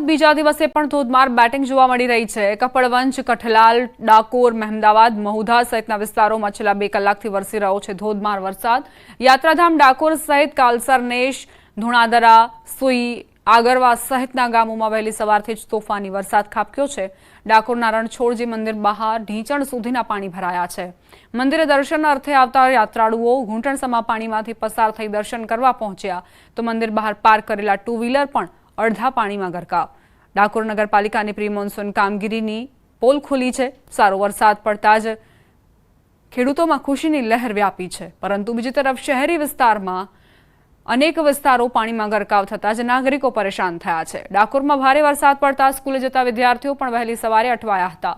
બીજા દિવસે પણ ધોધમાર બેટિંગ જોવા મળી રહી છે। કપડવંજ, કઠલાલ, ડાકોર, મહેમદાવાદ, મહુધા સહિતના વિસ્તારોમાં છેલ્લા 2 કલાકથી વરસી રહ્યો છે ધોધમાર વરસાદ। યાત્રાધામ ડાકોર સહિત કાલસરનેશ, ધુણાદરા, સુઈ, આગરવા સહિતના ગામોમાં વહેલી સવારથી જ તોફાની વરસાદ ખાબક્યો છે। ડાકોરના રણછોડજી મંદિર બહાર ઢીંચણ સુધીના પાણી ભરાયા છે। મંદિરે દર્શન અર્થે આવતા યાત્રાળુઓ ઘૂંટણસમા પાણીમાંથી પસાર થઈ દર્શન કરવા પહોંચ્યા તો મંદિર બહાર પાર્ક કરેલા 2 વ્હીલર પણ અડધા પાણીમાં ગરકાવ। ડાકોર નગરપાલિકાની પ્રી મોન્સૂન કામગીરીની પોલ ખુલી છે। સારો વરસાદ પડતા જ ખેડૂતોમાં ખુશીની લહેર વ્યાપી છે, પરંતુ બીજી તરફ શહેરી વિસ્તારમાં અનેક વિસ્તારો પાણીમાં ગરકાવ થતા જ નાગરિકો પરેશાન થયા છે। ડાકોરમાં ભારે વરસાદ પડતા સ્કૂલે જતા વિદ્યાર્થીઓ પણ વહેલી સવારે અટવાયા હતા।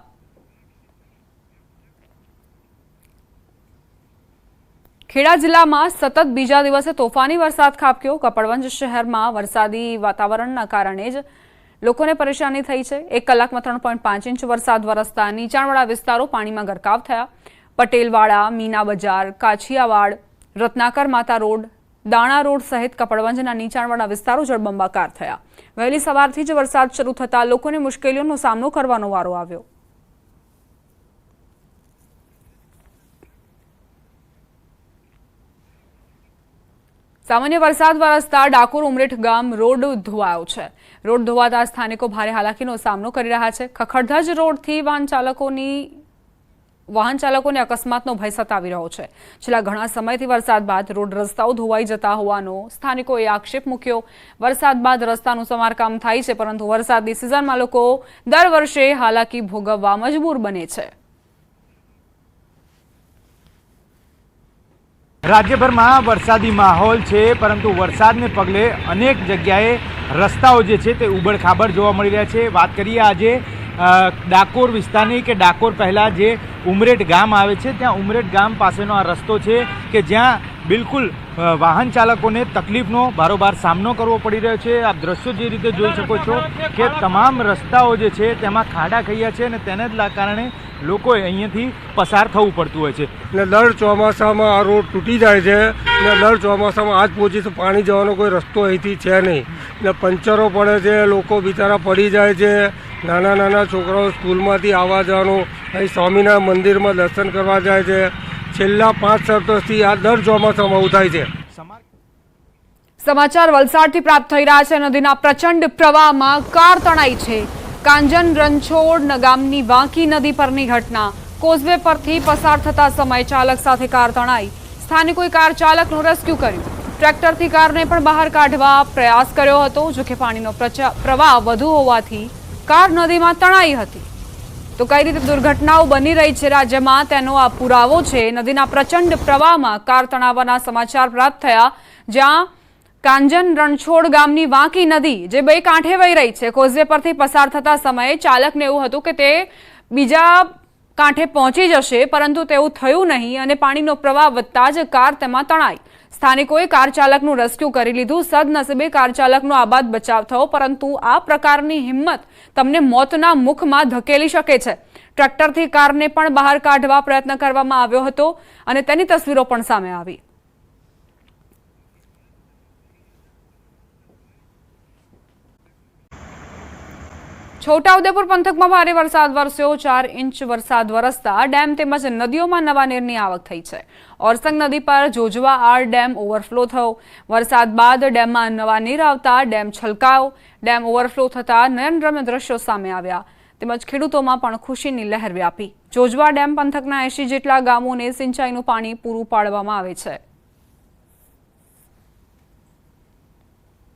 ખેડા જિલ્લામાં સતત બીજા દિવસે તોફાની વરસાદ ખાબક્યો। કપડવંજ શહેરમાં વરસાદી વાતાવરણના કારણે જ લોકોને પરેશાની થઈ છે। 1 કલાકમાં 3.5 ઇંચ વરસાદ વરસતા નીચાણવાળા વિસ્તારો પાણીમાં ગરકાવ થયા। પટેલવાડા, મીના બજાર, કાછિયાવાડ, રત્નાકર માતા રોડ, દાણા રોડ સહિત કપડવંજના નીચાણવાળા વિસ્તારો જળબંબાકાર થયા। વહેલી સવારથી જ વરસાદ શરૂ થતાં લોકોને મુશ્કેલીઓનો સામનો કરવાનો વારો આવ્યો। સામાન્ય વરસાદ વરસતા ડાકોર ઉમરેઠ ગામ રોડ ધોવાયો છે। રોડ ધોવાતા સ્થાનિકો ભારે હાલાકીનો સામનો કરી રહ્યા છે। ખખડધજ રોડથી વાહન ચાલકોને અકસ્માતનો ભય સતાવી રહ્યો છે। છેલ્લા ઘણા સમયથી વરસાદ બાદ રોડ રસ્તાઓ ધોવાઈ જતા હોવાનો સ્થાનિકોએ આક્ષેપ મૂક્યો। વરસાદ બાદ રસ્તાનું સમારકામ થાય છે, પરંતુ વરસાદની સિઝનમાં લોકો દર વર્ષે હાલાકી ભોગવવા મજબૂર બને છે। રાજ્યભરમાં વરસાદી માહોલ છે, પરંતુ વરસાદને પગલે અનેક જગ્યાએ રસ્તાઓ જે છે તે ઉબડખાબડ જોવા મળી રહ્યા છે। વાત કરીએ આજે ડાકોર વિસ્તારની કે ડાકોર પહેલાં જે ઉમરેઠ ગામ આવે છે, ત્યાં ઉમરેઠ ગામ પાસેનો આ રસ્તો છે કે જ્યાં બિલકુલ વાહન ચાલકોને તકલીફનો બારોબાર સામનો કરવો પડી રહ્યો છે। આપ દ્રશ્યો જે રીતે જોઈ શકો છો કે તમામ રસ્તાઓ જે છે તેમાં ખાડા ખૈયા છે અને તેને જ કારણે લોકોએ અહીંયાથી પસાર થવું પડતું હોય છે। એટલે દર ચોમાસામાં આ રોડ તૂટી જાય છે અને દર ચોમાસામાં આજ પહોંચી તો પાણી જવાનો કોઈ રસ્તો અહીંથી છે નહીં। એટલે પંચરો પડે છે, લોકો બિચારા પડી જાય છે। નાના નાના છોકરાઓ સ્કૂલમાંથી આવવા જવાનું, અહીં સ્વામિનારાયણ મંદિરમાં દર્શન કરવા જાય છે। છેલ્લા 5 વર્ષથી આ દર ચોમાસામાં આવું થાય છે। સમાચાર વલસાડથી પ્રાપ્ત થઈ રહ્યા છે। નદીના પ્રચંડ પ્રવાહમાં કાર તણાઈ છે। કાંજન રણછોડ ગામની વાંકી નદી પરની ઘટના। કોઝવે પરથી પસાર થતા સમયે ચાલક સાથે કાર તણાઈ। સ્થાનિકોએ કાર ચાલકનું રેસ્ક્યુ કર્યું। ટ્રેક્ટરથી કારને પણ બહાર કાઢવા પ્રયાસ કર્યો હતો, જોકે પાણીનો પ્રવાહ વધુ હોવાથી કાર નદીમાં તણાઈ હતી। તો કઈ રીતે દુર્ઘટનાઓ બની રહી છે રાજ્યમાં તેનો આ પુરાવો છે। નદીના પ્રચંડ પ્રવાહમાં કાર તણાવવાના સમાચાર પ્રાપ્ત થયા, જ્યાં કાંજન રણછોડ ગામની વાંકી નદી જે 2 કાંઠે વહી રહી છે। કોઝવે પરથી પસાર થતા સમયે ચાલકને એવું હતું કે તે બીજા કાંઠે પહોંચી જશે, પરંતુ તેવું થયું નહીં અને પાણીનો પ્રવાહ વધતા જ કાર તેમાં તણાઈ। સ્થાનિકોએ કાર ચાલકનું રેસ્ક્યુ કરી લીધું। સદનસીબે કાર ચાલકનો આબાદ બચાવ થયો, પરંતુ આ પ્રકારની હિંમત તમને મોતના મુખમાં ધકેલી શકે છે। ટ્રેક્ટરથી કારને પણ બહાર કાઢવા પ્રયત્ન કરવામાં આવ્યો હતો અને તેની તસવીરો પણ સામે આવી। છોટાઉદેપુર પંથકમાં ભારે વરસાદ વરસ્યો। 4 ઇંચ વરસાદ વરસતા ડેમ તેમજ નદીઓમાં નવા નીરની આવક થઈ છે। ઓરસંગ નદી પર જોજવા આર ડેમ ઓવરફ્લો થયો। વરસાદ બાદ ડેમમાં નવા નીર આવતા ડેમ છલકાયો। ડેમ ઓવરફ્લો થતા નયનરમ્ય દ્રશ્યો સામે આવ્યા, તેમજ ખેડૂતોમાં પણ ખુશીની લહેર વ્યાપી। જોજવા ડેમ પંથકના 80 જેટલા ગામોને સિંચાઈનું પાણી પૂરું પાડવામાં આવે છે।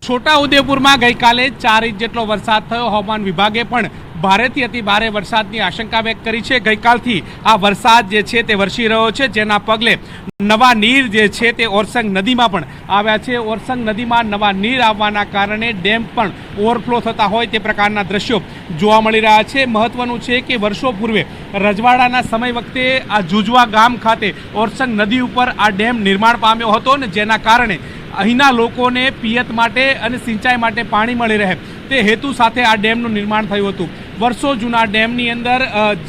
છોટાઉદેપુરમાં ગઈકાલે 4 ઇંચ જેટલો વરસાદ થયો। હવામાન વિભાગે પણ ભારેથી અતિ ભારે વરસાદની આશંકા વ્યક્ત કરી છે। ગઈકાલથી આ વરસાદ જે છે તે વરસી રહ્યો છે, જેના પગલે નવા નીર જે છે તે ઓરસંગ નદીમાં પણ આવ્યા છે। ઓરસંગ નદીમાં નવા નીર આવવાના કારણે ડેમ પણ ઓવરફ્લો થતા હોય તે પ્રકારના દ્રશ્યો જોવા મળી રહ્યા છે। મહત્વનું છે કે વર્ષો પૂર્વે રજવાડાના સમય વખતે આ જુજવા ગામ ખાતે ઓરસંગ નદી ઉપર આ ડેમ નિર્માણ પામ્યો હતો ને જેના કારણે અહીંના લોકોને પિયત માટે અને સિંચાઈ માટે પાણી મળી રહે તે હેતુ સાથે આ ડેમનું નિર્માણ થયું હતું। વર્ષો જૂના ડેમની અંદર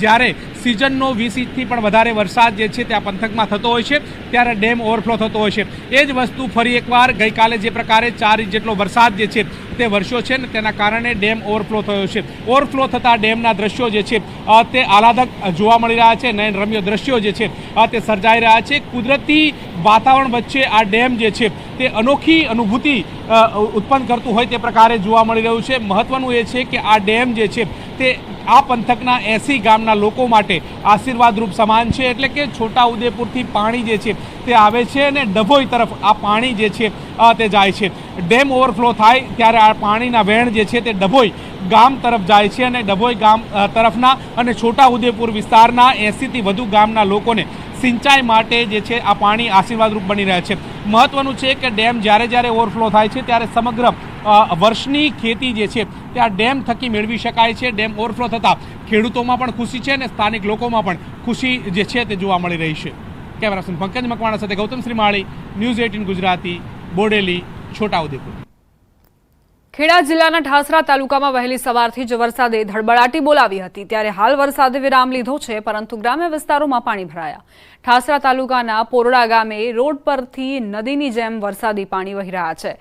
જ્યારે સિઝનનો 20 ઇંચથી પણ વધારે વરસાદ જે છે તે આ પંથકમાં થતો હોય છે ત્યારે ડેમ ઓવરફ્લો થતો હોય છે. એ જ વસ્તુ ફરી એકવાર ગઈકાલે જે પ્રકારે 4 ઇંચ જેટલો વરસાદ જે છે તે વરસ્યો છે ને તેના કારણે ડેમ ઓવરફ્લો થયો છે. ઓવરફ્લો થતા ડેમના દ્રશ્યો જે છે તે આહલાદક જોવા મળી રહ્યા છે. નયનરમ્ય દ્રશ્યો જે છે તે સર્જાઈ રહ્યા છે. કુદરતી વાતાવરણ વચ્ચે આ ડેમ જે છે તે અનોખી અનુભૂતિ ઉત્પન્ન કરતું હોય તે પ્રકારે જોવા મળી રહ્યું છે. મહત્વનું એ છે કે આ ડેમ જે છે તે આ પંથકના 80 ગામના લોકો માટે આશીર્વાદરૂપ સમાન છે. એટલે કે છોટાઉદેપુરથી પાણી જે છે તે આવે છે અને ડભોઈ તરફ આ પાણી જે છે તે જાય છે. ડેમ ઓવરફ્લો થાય ત્યારે આ પાણીના વહેણ જે છે તે ડભોઈ ગામ તરફ જાય છે અને ડભોઈ ગામ તરફના અને છોટાઉદેપુર વિસ્તારના 80થી વધુ ગામના લોકોને સિંચાઈ માટે જે છે આ પાણી આશીર્વાદરૂપ બની રહ્યા છે. મહત્વનું છે કે ડેમ જ્યારે ઓવરફ્લો થાય છે ત્યારે સમગ્ર વર્ષની ખેતી જે છે તે આ ડેમ થકી મેળવી શકાય છે. ડેમ ઓવરફ્લો થતાં ખેડૂતોમાં પણ ખુશી છે અને સ્થાનિક લોકોમાં પણ ખુશી જે છે તે જોવા મળી રહી છે. કેમેરામેન પંકજ મકવાણા સાથે ગૌતમ શ્રીમાળી, ન્યૂઝ 18 ગુજરાતી, બોડેલી, છોટાઉદેપુર. ખેડા જિલ્લાના ઠાસરા તાલુકામાં વહેલી સવારથી જ વરસાદે ધડબડાટી બોલાવી હતી. ત્યારે હાલ વરસાદે વિરામ લીધો છે, પરંતુ ગ્રામ્ય વિસ્તારોમાં પાણી ભરાયા. ઠાસરા તાલુકાના પોરડા ગામે રોડ પરથી નદીની જેમ વરસાદી પાણી વહી રહ્યા છે.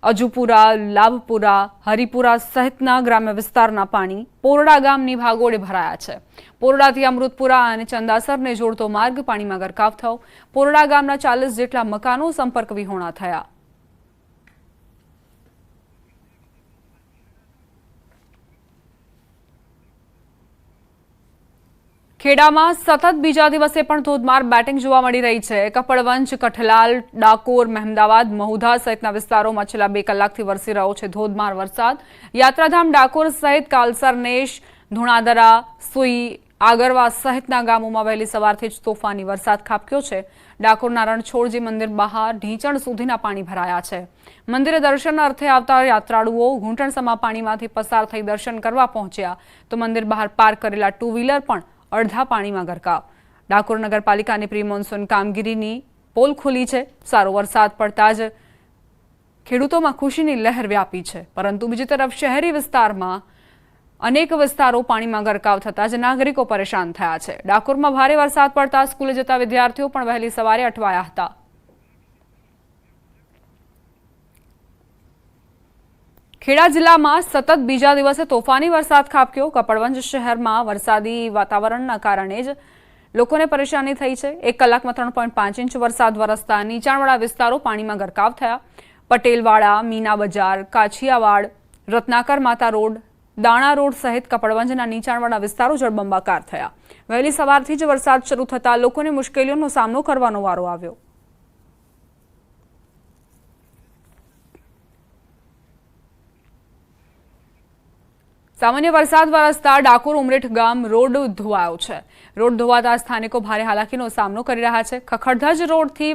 અજુપુરા, લાભપુરા, હરિપુરા સહિતના ગ્રામ્ય વિસ્તારના પાણી પોરડા ગામની ભાગોળે ભરાયા છે. પોરડાથી અમૃતપુરા અને ચંદાસરને જોડતો માર્ગ પાણીમાં ગરકાવ થયો. પોરડા ગામના 40 જેટલા મકાનો સંપર્ક વિહોણા થયા. ખેડામાં સતત બીજા દિવસે પણ ધોધમાર બેટિંગ જોવા મળી રહી છે. કપડવંજ, કઠલાલ, ડાકોર, મહેમદાવાદ, મહુધા સહિતના વિસ્તારોમાં છેલ્લા 2 કલાકથી વરસી રહ્યો છે ધોધમાર વરસાદ. યાત્રાધામ ડાકોર સહિત કાલસરનેશ, ધુણાદરા, સુઈ, આગરવા સહિતના ગામોમાં વહેલી સવારથી જ તોફાની વરસાદ ખાબક્યો છે. ડાકોરના રણછોડજી મંદિર બહાર ઢીંચણ સુધીના પાણી ભરાયા છે. મંદિરે દર્શન અર્થે આવતા યાત્રાળુઓ ઘૂંટણસમા પાણીમાંથી પસાર થઈ દર્શન કરવા પહોંચ્યા તો મંદિર બહાર પાર્ક કરેલા 2 વ્હીલર પણ અડધા પાણીમાં ગરકાવ. ડાકોર નગરપાલિકાની પ્રી મોન્સૂન કામગીરીની પોલ ખુલી છે. સારો વરસાદ પડતા જ ખેડૂતોમાં ખુશીની લહેર વ્યાપી છે, પરંતુ બીજી તરફ શહેરી વિસ્તારમાં અનેક વિસ્તારો પાણીમાં ગરકાવ થતા જ નાગરિકો પરેશાન થયા છે. ડાકોરમાં ભારે વરસાદ પડતા સ્કૂલે જતા વિદ્યાર્થીઓ પણ વહેલી સવારે અટવાયા હતા. ખેડા જિલ્લામાં સતત બીજા દિવસે તોફાની વરસાદ ખાબક્યો. કપડવંજ શહેરમાં વરસાદી વાતાવરણના કારણે જ લોકોને પરેશાની થઈ છે. 1 કલાકમાં 3.5 ઇંચ વરસાદ વરસતા નીચાણવાળા વિસ્તારો પાણીમાં ગરકાવ થયા. પટેલવાડા, મીના બજાર, કાછિયાવાડ, રત્નાકર માતા રોડ, દાણા રોડ સહિત કપડવંજના નીચાણવાળા વિસ્તારો જળબંબાકાર થયા. વહેલી સવારથી જ વરસાદ શરૂ થતાં લોકોને મુશ્કેલીઓનો સામનો કરવાનો વારો આવ્યો. સામાન્ય વરસાદ વરસતા ડાકોર ઉમરેઠ ગામ રોડ ધોવાયો છે. રોડ ધોવાતા સ્થાનિકો ભારે હાલાકીનો સામનો કરી રહ્યા છે. ખખડધજ રોડથી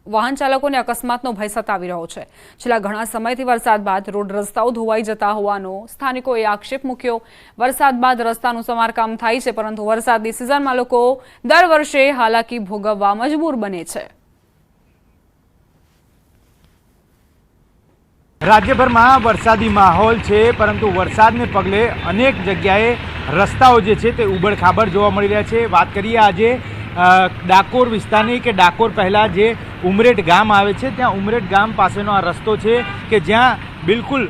વાહન ચાલકોને અકસ્માતનો ભય સતાવી રહ્યો છે. છેલ્લા ઘણા સમયથી વરસાદ બાદ રોડ રસ્તાઓ ધોવાઈ જતા હોવાનો સ્થાનિકોએ આક્ષેપ મૂક્યો. વરસાદ બાદ રસ્તાનું સમારકામ થાય છે, પરંતુ વરસાદની સિઝનમાં લોકો દર વર્ષે હાલાકી ભોગવવા મજબૂર બને છે. રાજ્યભરમાં વરસાદી માહોલ છે, પરંતુ વરસાદને પગલે અનેક જગ્યાએ રસ્તાઓ જે છે તે ઉબડખાબડ જોવા મળી રહ્યા છે. વાત કરીએ આજે ડાકોર વિસ્તારની કે ડાકોર પહેલાં જે ઉમરેઠ ગામ આવે છે, ત્યાં ઉમરેઠ ગામ પાસેનો આ રસ્તો છે કે જ્યાં બિલકુલ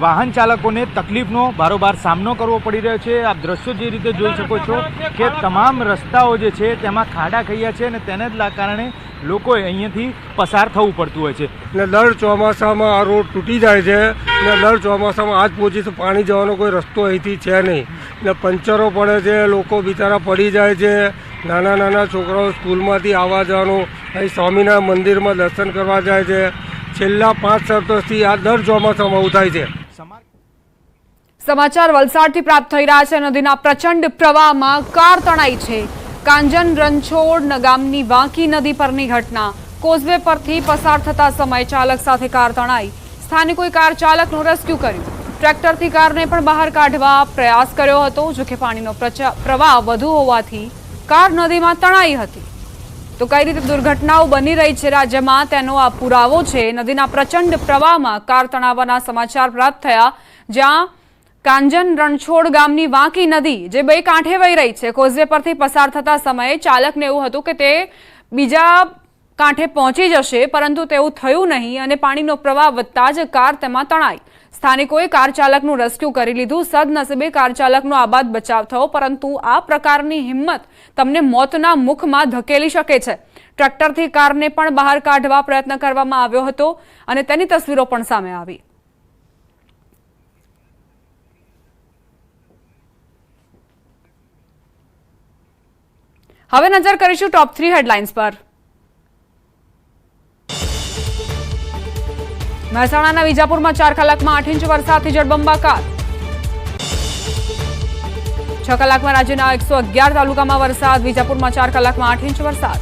વાહન ચાલકોને તકલીફનો બારોબાર સામનો કરવો પડી રહ્યો છે. આપ દ્રશ્યો જે રીતે જોઈ શકો છો કે તમામ રસ્તાઓ જે છે તેમાં ખાડા ખૈયા છે અને તેને જ કારણે લોકોએ અહીંયાથી પસાર થવું પડતું હોય છે. ને દર ચોમાસામાં આ રોડ તૂટી જાય છે ને દર ચોમાસામાં આજ પહોંચી તો પાણી જવાનો કોઈ રસ્તો અહીંથી છે નહીં. ને પંચરો પડે છે, લોકો બિચારા પડી જાય છે. નાના નાના છોકરાઓ સ્કૂલમાંથી આવવા જવાનું, અહીં સ્વામિનારાયણ મંદિરમાં દર્શન કરવા જાય છે. છેલ્લા 5 વર્ષથી આ દર ચોમાસામાં આવું થાય છે. સમાચાર વલસાડથી પ્રાપ્ત થઈ રહ્યા છે. નદીના પ્રચંડ પ્રવાહમાં કાર તણાઈ છે. કાંજન રણછોડ ગામની વાંકી નદી પરની ઘટના. કોઝવે પરથી પસાર થતા સમયે ચાલક સાથે કાર તણાઈ. સ્થાનિકોએ કાર ચાલકનું રેસ્ક્યુ કર્યું. ટ્રેક્ટરથી કારને પણ બહાર કાઢવા પ્રયાસ કર્યો હતો, જોકે પાણીનો પ્રવાહ વધુ હોવાથી કાર નદીમાં તણાઈ હતી. તો કઈ રીતે દુર્ઘટનાઓ બની રહી છે રાજ્યમાં તેનો આ પુરાવો છે. નદીના પ્રચંડ પ્રવાહમાં કાર તણાવવાના સમાચાર પ્રાપ્ત થયા, જ્યાં કાંજન રણછોડ ગામની વાંકી નદી જે બે કાંઠે વહી રહી છે, કોઝવે પરથી પસાર થતા સમયે ચાલકને એવું હતું કે તે બીજા કાંઠે પહોંચી જશે, પરંતુ તેવું થયું નહીં અને પાણીનો પ્રવાહ વધતા જ કાર તેમાં તણાઈ. સ્થાનિકોએ કાર ચાલકનું રેસ્ક્યુ કરી લીધું. સદનસીબે કાર ચાલકનો આબાદ બચાવ થયો, પરંતુ આ પ્રકારની હિંમત તમને મોતના મુખમાં ધકેલી શકે છે. ટ્રેક્ટરથી કારને પણ બહાર કાઢવા પ્રયત્ન કરવામાં આવ્યો હતો અને તેની તસવીરો પણ સામે આવી. હવે નજર કરીશું ટોપ 3 હેડલાઇન્સ પર. મહેસાણાના વિજાપુરમાં 4 કલાકમાં 8 ઇંચ વરસાદથી જળબંબાકાર. 6 કલાકમાં રાજ્યના 111 તાલુકામાં વરસાદ. વિજાપુરમાં 4 કલાકમાં 8 ઇંચ વરસાદ.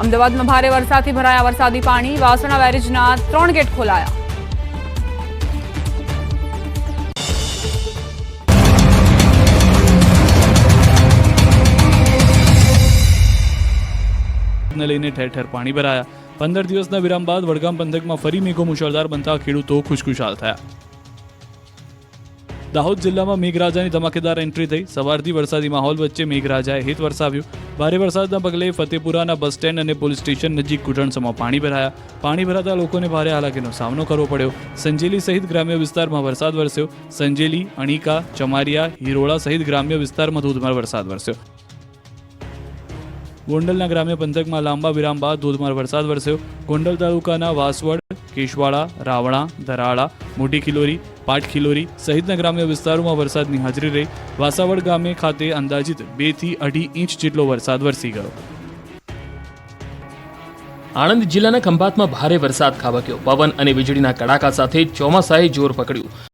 અમદાવાદમાં ભારે વરસાદથી ભરાયા વરસાદી પાણી. વાસણા બેરેજના 3 ગેટ ખોલાયા. ને લઈને ઠેર ઠેર પાણી ભરાયા. 15 દિવસના વિરામ બાદ વડગામ પંથકમાં ફરી મેઘો મુશળધાર બનતા ખેડૂતો ખુશખુશાલ થયા. દાહોદ જિલ્લામાં મેઘરાજાની ધમાકેદાર એન્ટ્રી થઈ. સવારથી વરસાદી માહોલ વચ્ચે મેઘરાજાએ હિત વરસાવ્યું. ભારે વરસાદના પગલે ફતેપુરાના બસ સ્ટેન્ડ અને પોલીસ સ્ટેશન નજીક ઘૂંટણસમાં પાણી ભરાયા. પાણી ભરાતા લોકોને ભારે હાલાકીનો સામનો કરવો પડ્યો. સંજેલી સહિત ગ્રામ્ય વિસ્તારમાં વરસાદ વરસ્યો. સંજેલી, અણીકા, ચમારિયા, હિરોળા સહિત ગ્રામ્ય વિસ્તારમાં ધોધમાર વરસાદ વરસ્યો. ગોંડલના ગ્રામ્ય પંથકમાં લાંબા વિરામ બાદ ધોધમાર વરસાદ વરસ્યો. ગોંડલ તાલુકાના વાસવડ, કેશવાડા, રાવણા, ધરાળા, મોટી ખિલોરી, પાટ ખિલોરી સહિતના ગ્રામ્ય વિસ્તારોમાં વરસાદની હાજરી રહી. વાસાવડ ગામે ખાતે અંદાજિત 2 થી 2.5 ઇંચ જેટલો વરસાદ વરસી ગયો. આણંદ જિલ્લાના ખંભાતમાં ભારે વરસાદ ખાબક્યો. પવન અને વીજળીના કડાકા સાથે ચોમાસાએ જોર પકડ્યું.